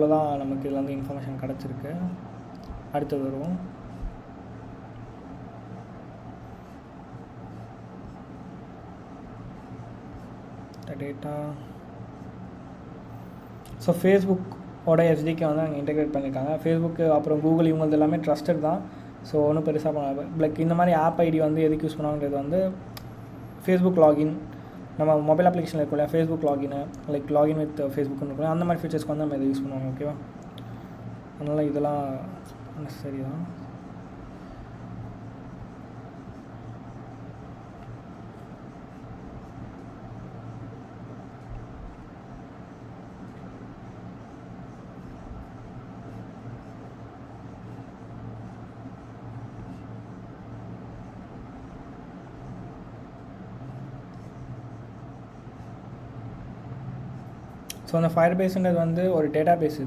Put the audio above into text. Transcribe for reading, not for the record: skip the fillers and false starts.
அவ்வளோதான் நமக்கு இதில் வந்து இன்ஃபர்மேஷன் கிடச்சிருக்கு. அடுத்தது வருவோம். டேட்டா. ஸோ ஃபேஸ்புக்கோட எஸ்டிகே வந்து அங்கே இன்டெகிரேட் பண்ணியிருக்காங்க. ஃபேஸ்புக்கு அப்புறம் கூகுள் இவங்களது எல்லாமே ட்ரஸ்டட் தான். ஸோ ஒன்றும் பெருசாக பண்ண லைக் இந்த மாதிரி ஆப் ஐடி வந்து எதுக்கு யூஸ் பண்ணுவாங்கிறது வந்து ஃபேஸ்புக் லாகின், நம்ம மொபைல் அப்ளிகேஷனில் இருக்கும் இல்லையா Facebook login, like login with ஃபேஸ்புக்னு இருக்கும், அந்த மாதிரி ஃபீச்சர்ஸ்க்கு வந்து நம்ம இதை யூஸ் பண்ணுவாங்க. ஓகேவா? அதனால் இதெல்லாம் நெசசரி தான். ஸோ அந்த ஃபயர் பேஸ்ன்றது வந்து ஒரு டேட்டா பேஸ். இது